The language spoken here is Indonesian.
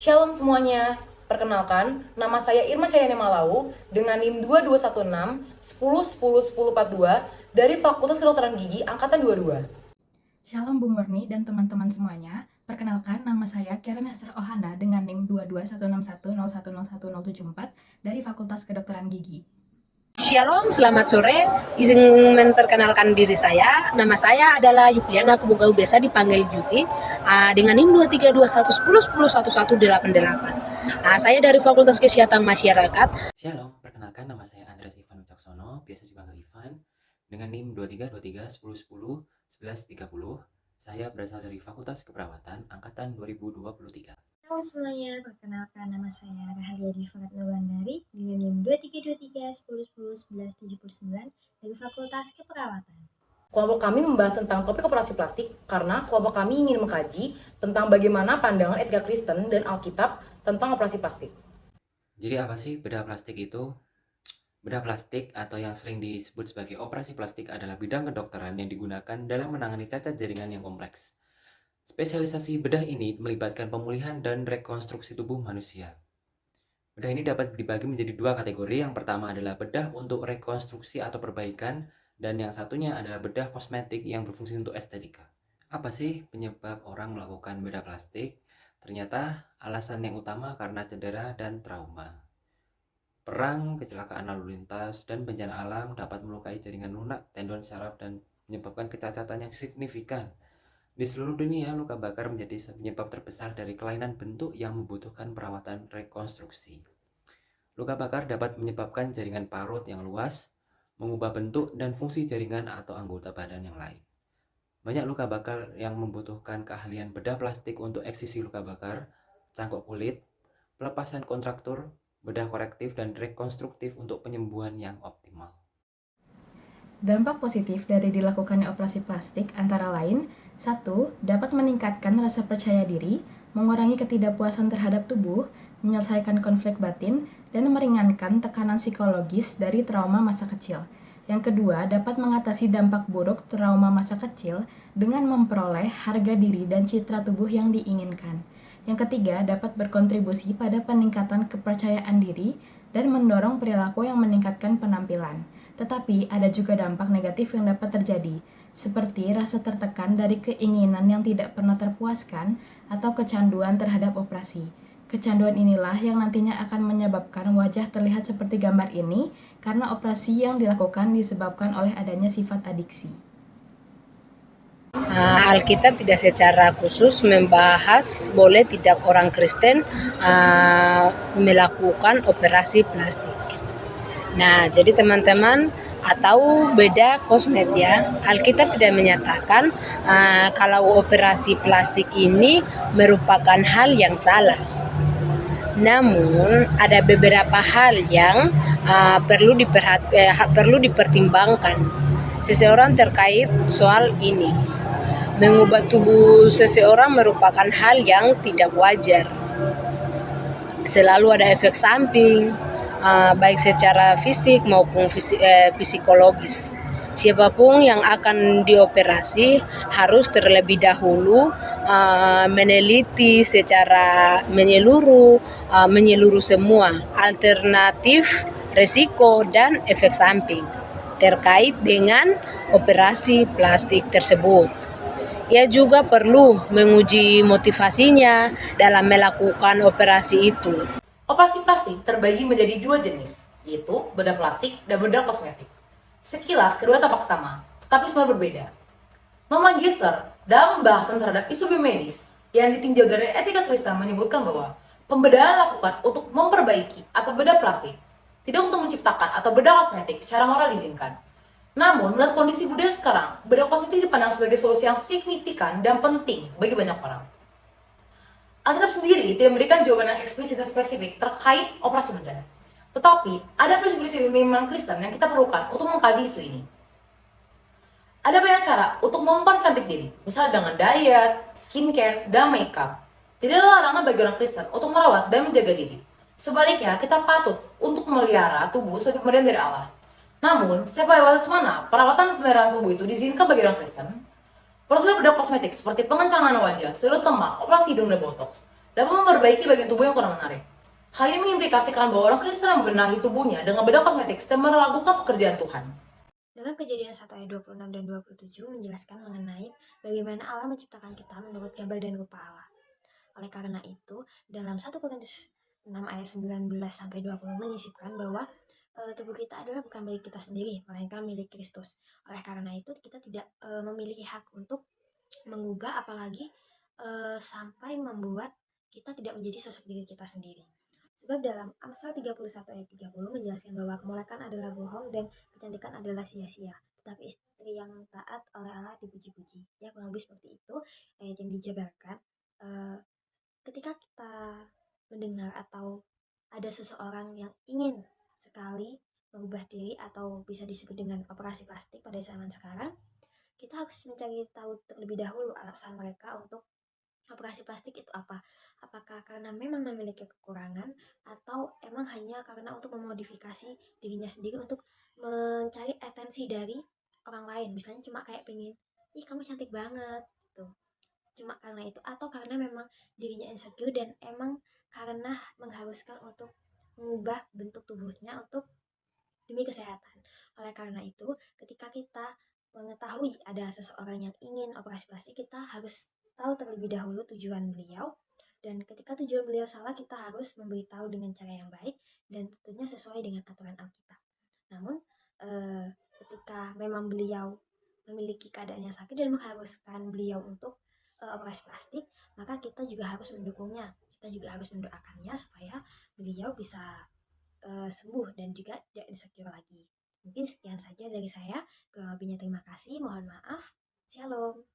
Shalom semuanya, perkenalkan, nama saya Irma Syayani Malau dengan NIM 2216 10 10 10 42 dari Fakultas Kedokteran Gigi Angkatan 22. Shalom Bu Murni dan teman-teman semuanya. Perkenalkan, nama saya Karen Hester Ohana dengan NIM 22161010174 dari Fakultas Kedokteran Gigi. Shalom, selamat sore. Izin memperkenalkan diri saya. Nama saya adalah Yuliana Kubugau, biasa dipanggil Yuki, dengan NIM 232110101188. Saya dari Fakultas Kesehatan Masyarakat. Shalom, perkenalkan nama saya Andreas Ivan Wicaksono, biasa dipanggil Ivan, dengan NIM 232310101130. Saya berasal dari Fakultas Keperawatan Angkatan 2023. Halo semuanya, perkenalkan nama saya Rahalia Diva Wulandari dengan NIM 232310101179 dari Fakultas Keperawatan. Kelompok kami membahas tentang topik operasi plastik karena kelompok kami ingin mengkaji tentang bagaimana pandangan etika Kristen dan Alkitab tentang operasi plastik. Jadi apa sih bedah plastik itu? Bedah plastik atau yang sering disebut sebagai operasi plastik adalah bidang kedokteran yang digunakan dalam menangani cacat jaringan yang kompleks. Spesialisasi bedah ini melibatkan pemulihan dan rekonstruksi tubuh manusia. Bedah ini dapat dibagi menjadi dua kategori. Yang pertama adalah bedah untuk rekonstruksi atau perbaikan, dan yang satunya adalah bedah kosmetik yang berfungsi untuk estetika. Apa sih penyebab orang melakukan bedah plastik? Ternyata alasan yang utama karena cedera dan trauma. Perang, kecelakaan lalu lintas, dan bencana alam dapat melukai jaringan lunak, tendon, saraf, dan menyebabkan kecacatan yang signifikan. Di seluruh dunia, luka bakar menjadi penyebab terbesar dari kelainan bentuk yang membutuhkan perawatan rekonstruksi. Luka bakar dapat menyebabkan jaringan parut yang luas, mengubah bentuk dan fungsi jaringan atau anggota badan yang lain. Banyak luka bakar yang membutuhkan keahlian bedah plastik untuk eksisi luka bakar, cangkok kulit, pelepasan kontraktur, bedah korektif, dan rekonstruktif untuk penyembuhan yang optimal. Dampak positif dari dilakukannya operasi plastik antara lain: 1. Dapat meningkatkan rasa percaya diri, mengurangi ketidakpuasan terhadap tubuh, menyelesaikan konflik batin, dan meringankan tekanan psikologis dari trauma masa kecil. Yang kedua, dapat mengatasi dampak buruk trauma masa kecil dengan memperoleh harga diri dan citra tubuh yang diinginkan. Yang ketiga, dapat berkontribusi pada peningkatan kepercayaan diri dan mendorong perilaku yang meningkatkan penampilan. Tetapi ada juga dampak negatif yang dapat terjadi, seperti rasa tertekan dari keinginan yang tidak pernah terpuaskan atau kecanduan terhadap operasi. Kecanduan inilah yang nantinya akan menyebabkan wajah terlihat seperti gambar ini karena operasi yang dilakukan disebabkan oleh adanya sifat adiksi. Alkitab tidak secara khusus membahas boleh tidak orang Kristen melakukan operasi plastik. Nah, jadi teman-teman, atau beda kosmetik ya, Alkitab tidak menyatakan kalau operasi plastik ini merupakan hal yang salah. Namun ada beberapa hal yang perlu dipertimbangkan seseorang terkait soal ini. Mengubah tubuh seseorang merupakan hal yang tidak wajar. Selalu ada efek samping, baik secara fisik maupun psikologis. Siapapun yang akan dioperasi harus terlebih dahulu meneliti secara menyeluruh semua alternatif, risiko, dan efek samping terkait dengan operasi plastik tersebut. Ia juga perlu menguji motivasinya dalam melakukan operasi itu. Operasi plastik terbagi menjadi dua jenis, yaitu bedah plastik dan bedah kosmetik. Sekilas kedua tampak sama, tetapi sebenarnya berbeda. Norma Gister dalam pembahasan terhadap isu biomedis yang ditinjau dari etika Kristen menyebutkan bahwa pembedahan dilakukan untuk memperbaiki atau bedah plastik, tidak untuk menciptakan atau bedah kosmetik secara moral diizinkan. Namun, melihat kondisi budaya sekarang, bedah kosmetik dipandang sebagai solusi yang signifikan dan penting bagi banyak orang. Alkitab sendiri tidak memberikan jawaban yang eksplisit dan spesifik terkait operasi bedah. Tetapi, ada prinsip-prinsip iman Kristen yang kita perlukan untuk mengkaji isu ini. Ada banyak cara untuk mempercantik diri, misalnya dengan diet, skincare, dan makeup. Tidak ada larangan bagi orang Kristen untuk merawat dan menjaga diri. Sebaliknya, kita patut untuk memelihara tubuh sebagai pemberian dari Allah. Namun, sampai batas mana perawatan pemeliharaan tubuh itu diizinkan bagi orang Kristen? Prosedur bedah kosmetik seperti pengencangan wajah, silut lemak, operasi hidung dan botox dan memperbaiki bagian tubuh yang kurang menarik. Hal ini mengimplikasikan bahwa orang Kristen membenahi tubuhnya dengan bedah kosmetik dan melakukan pekerjaan Tuhan. Dalam Kejadian 1 ayat 26 dan 27 menjelaskan mengenai bagaimana Allah menciptakan kita menurut gambar dan rupa Allah. Oleh karena itu, dalam 1 Korintus 6 ayat 19 sampai 20 menyisipkan bahwa tubuh kita adalah bukan milik kita sendiri, melainkan milik Kristus. Oleh karena itu, kita tidak memiliki hak untuk mengubah, apalagi sampai membuat kita tidak menjadi sosok diri kita sendiri. Sebab dalam Amsal 31 ayat 30 menjelaskan bahwa kemolekan adalah bohong dan kecantikan adalah sia-sia. Tetapi istri yang taat oleh Allah dipuji-puji. Ya, kurang lebih seperti itu ayat yang dijabarkan. Ketika kita mendengar atau ada seseorang yang ingin sekali mengubah diri atau bisa disebut dengan operasi plastik pada zaman sekarang, kita harus mencari tahu terlebih dahulu alasan mereka untuk operasi plastik itu apa. Apakah karena memang memiliki kekurangan atau emang hanya karena untuk memodifikasi dirinya sendiri untuk mencari atensi dari orang lain. Misalnya cuma kayak pengen, ih kamu cantik banget gitu. Cuma karena itu, atau karena memang dirinya insecure dan emang karena mengharuskan untuk mengubah bentuk tubuhnya untuk demi kesehatan. Oleh karena itu, ketika kita mengetahui ada seseorang yang ingin operasi plastik, kita harus tahu terlebih dahulu tujuan beliau, dan ketika tujuan beliau salah, kita harus memberitahu dengan cara yang baik dan tentunya sesuai dengan aturan Alkitab. Namun ketika memang beliau memiliki keadaan yang sakit dan mengharuskan beliau untuk operasi plastik, maka kita juga harus mendukungnya. Kita juga harus mendoakannya supaya beliau bisa sembuh dan juga tidak insecure lagi. Mungkin sekian saja dari saya. Kurang lebihnya terima kasih. Mohon maaf. Shalom.